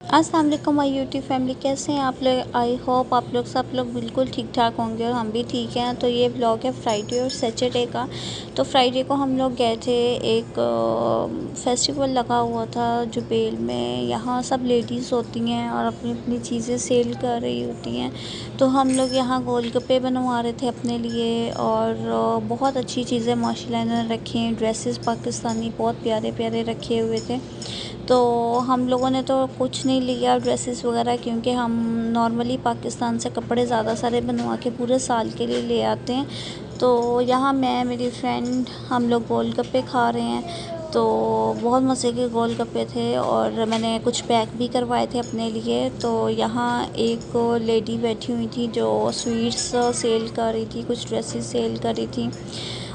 अस्सलाम वालेकुम my YouTube family, कैसे हैं आप लोग। आई होप आप लोग सब लोग बिल्कुल ठीक ठाक होंगे और हम भी ठीक हैं। तो ये व्लॉग है फ्राइडे और सैटरडे का। तो फ्राइडे को हम लोग गए थे, एक फेस्टिवल लगा हुआ था जुबेल में। यहाँ सब लेडीज़ होती हैं और अपनी अपनी चीज़ें सेल कर रही होती हैं। तो हम लोग यहाँ गोलगप्पे बनवा रहे थे अपने लिए और बहुत अच्छी चीज़ें माशाल्लाह इन्होंने रखी हैं। ड्रेसेस पाकिस्तानी बहुत प्यारे प्यारे रखे हुए थे। तो हम लोगों ने तो कुछ नहीं लिया ड्रेसेस वगैरह, क्योंकि हम नॉर्मली पाकिस्तान से कपड़े ज़्यादा सारे बनवा के पूरे साल के लिए ले आते हैं। तो यहाँ मैं, मेरी फ्रेंड, हम लोग गोलगप्पे खा रहे हैं। तो बहुत मज़े के गोलगप्पे थे और मैंने कुछ पैक भी करवाए थे अपने लिए। तो यहाँ एक लेडी बैठी हुई थी जो स्वीट्स सेल कर रही थी, कुछ ड्रेसेस सेल कर रही थी।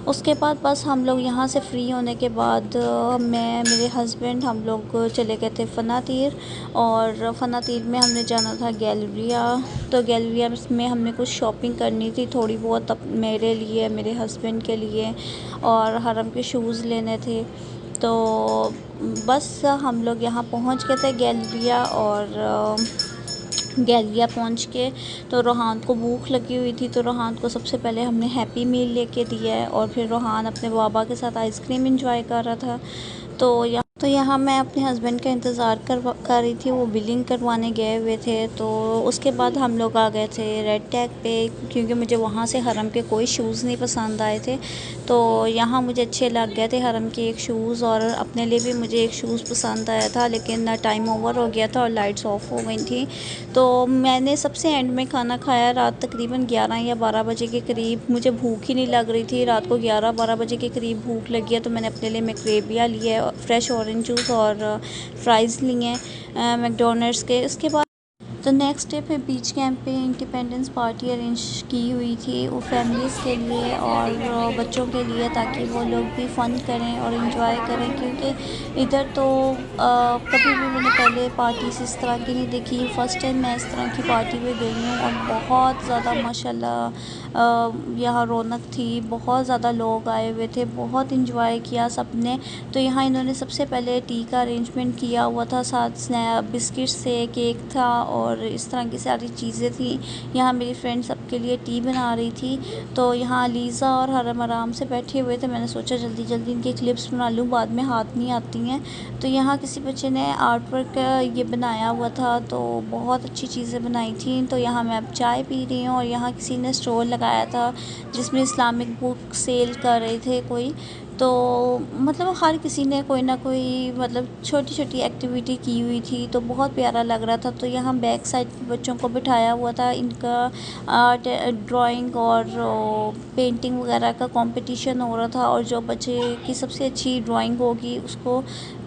उसके बाद बस हम लोग यहाँ से फ्री होने के बाद मैं, मेरे हस्बैंड, हम लोग चले गए थे फना तीर। और फना तीर में हमने जाना था गैलरिया। तो गैलरिया में हमने कुछ शॉपिंग करनी थी थोड़ी बहुत, मेरे लिए, मेरे हस्बैंड के लिए, और हरम के शूज़ लेने थे। तो बस हम लोग यहाँ पहुँच गए थे गैलरिया। और गैलरिया पहुँच के तो रोहान को भूख लगी हुई थी। तो रोहान को सबसे पहले हमने हैप्पी मील लेके दिया है और फिर रोहान अपने बाबा के साथ आइसक्रीम एंजॉय कर रहा था। तो यहाँ मैं अपने हस्बैंड का इंतज़ार कर रही थी, वो बिलिंग करवाने गए हुए थे। तो उसके बाद हम लोग आ गए थे रेड टैग पे, क्योंकि मुझे वहाँ से हरम के कोई शूज़ नहीं पसंद आए थे। तो यहाँ मुझे अच्छे लग गए थे हरम के एक शूज़, और अपने लिए भी मुझे एक शूज़ पसंद आया था, लेकिन टाइम ओवर हो गया था और लाइट्स ऑफ हो गई थी। तो मैंने सबसे एंड में खाना खाया रात तकरीबन 11 या 12 बजे के करीब। मुझे भूख ही नहीं लग रही थी, रात को 11-12 बजे के करीब भूख लगी है। तो मैंने अपने लिए मैक्रेबिया लिए, फ्रेश ऑरेंज जूस और फ्राइज़ लिए मैकडोनल्ड्स के। उसके बाद तो नेक्स्ट डे फिर बीच कैंप पे इंडिपेंडेंस पार्टी अरेंज की हुई थी वो फैमिलीज़ के लिए और बच्चों के लिए, ताकि वो लोग भी फ़न करें और इन्जॉय करें। क्योंकि इधर तो कभी भी मैंने पहले पार्टीज़ इस तरह की नहीं देखी। फ़र्स्ट टाइम मैं इस तरह की पार्टी में गई हूँ और बहुत ज़्यादा माशाल्लाह यहाँ रौनक थी। बहुत ज़्यादा लोग आए हुए थे, बहुत इन्जॉय किया सब ने। तो यहाँ इन्होंने सबसे पहले टी का अरेंजमेंट किया हुआ था, साथ बिस्किट्स थे, केक था और इस तरह की सारी चीज़ें थी। यहाँ मेरी फ्रेंड सबके लिए टी बना रही थी। तो यहाँ लीज़ा और हरम आराम से बैठे हुए थे। मैंने सोचा जल्दी जल्दी इनके क्लिप्स बना लूँ, बाद में हाथ नहीं आती हैं। तो यहाँ किसी बच्चे ने आर्ट वर्क ये बनाया हुआ था, तो बहुत अच्छी चीज़ें बनाई थी। तो यहाँ मैं अब चाय पी रही हूँ और यहाँ किसी ने स्टॉल लगाया था जिसमें इस्लामिक बुक सेल कर रहे थे कोई। तो मतलब हर किसी ने कोई ना कोई मतलब छोटी छोटी एक्टिविटी की हुई थी, तो बहुत प्यारा लग रहा था। तो यहाँ बैक साइड बच्चों को बिठाया हुआ था, इनका आर्ट, ड्राइंग और पेंटिंग वगैरह का कंपटीशन हो रहा था, और जो बच्चे की सबसे अच्छी ड्राइंग होगी उसको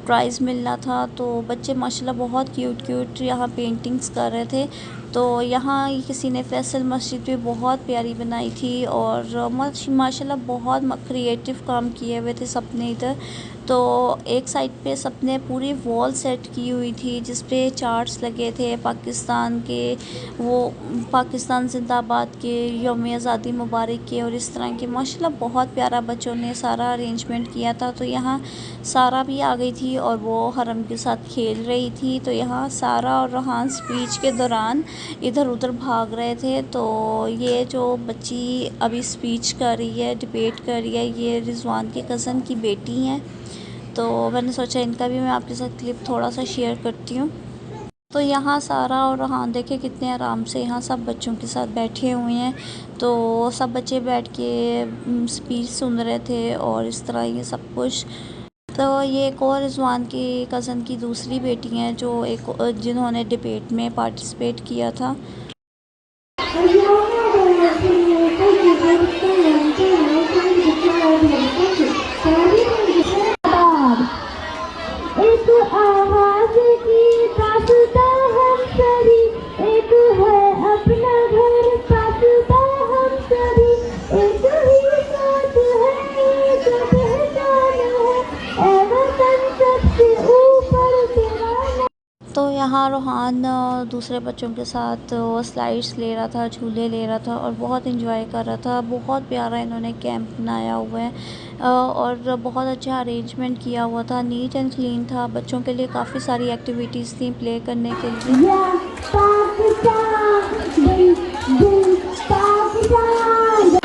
प्राइज़ मिलना था। तो बच्चे माशाल्लाह बहुत क्यूट क्यूट यहाँ पेंटिंग्स कर रहे थे। तो यहाँ किसी ने फैसल मस्जिद भी बहुत प्यारी बनाई थी और माशाल्लाह बहुत क्रिएटिव काम किए हुए थे सबने इधर। तो एक साइड पे सबने पूरी वॉल सेट की हुई थी जिस पे चार्ट्स लगे थे पाकिस्तान के, वो पाकिस्तान जिंदाबाद के, यौम आज़ादी मुबारक के, और इस तरह के माशाल्लाह बहुत प्यारा बच्चों ने सारा अरेंजमेंट किया था। तो यहाँ सारा भी आ गई थी और वो हरम के साथ खेल रही थी। तो यहाँ सारा और रोहान स्पीच के दौरान इधर उधर भाग रहे थे। तो ये जो बच्ची अभी स्पीच कर रही है, डिबेट कर रही है, ये रिजवान के कज़न की बेटी हैं। तो मैंने सोचा इनका भी मैं आपके साथ क्लिप थोड़ा सा शेयर करती हूँ। तो यहाँ सारा और रोहान देखे कितने आराम से यहाँ सब बच्चों के साथ बैठे हुए हैं। तो सब बच्चे बैठ के स्पीच सुन रहे थे और इस तरह ये सब कुछ। तो ये एक और रिजवान की कज़न की दूसरी बेटी हैं जो जिन्होंने डिबेट में पार्टिसिपेट किया था। एक आवाज की दास्तां हम सभी, एक है अपना घर पासता हम सभी, एक ही सोच है, एक पहचान है, ए वतन सबसे ऊपर तेरा। तो यहाँ रोहान दूसरे बच्चों के साथ स्लाइड्स ले रहा था, झूले ले रहा था और बहुत इंजॉय कर रहा था। बहुत प्यारा इन्होंने कैंप बनाया हुआ है और बहुत अच्छा अरेंजमेंट किया हुआ था, नीट एंड क्लीन था। बच्चों के लिए काफ़ी सारी एक्टिविटीज़ थी प्ले करने के लिए। या पाकिस्तान दिल दिल पाकिस्तान।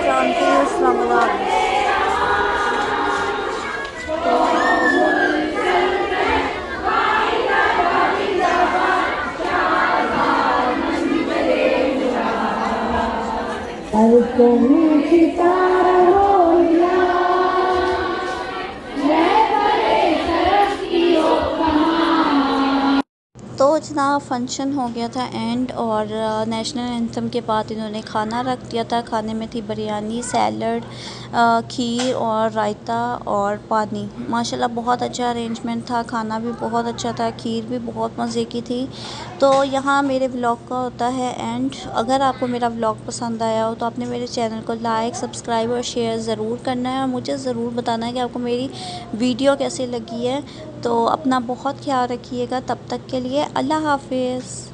जानती हूँ इस्लामाबाद। सितारा हो या तो जना फंक्शन हो गया था एंड और नेशनल एंथम के बाद इन्होंने खाना रख दिया था। खाने में थी बिरयानी, सैलड, खीर और रायता और पानी। माशाल्लाह बहुत अच्छा अरेंजमेंट था, खाना भी बहुत अच्छा था, खीर भी बहुत मज़े की थी। तो यहाँ मेरे व्लॉग का होता है एंड अगर आपको मेरा व्लॉग पसंद आया हो तो आपने मेरे चैनल को लाइक, सब्सक्राइब और शेयर ज़रूर करना है और मुझे ज़रूर बताना है कि आपको मेरी वीडियो कैसी लगी है। तो अपना बहुत ख्याल रखिएगा। तब तक के लिए अल्लाह हाफ़िज़।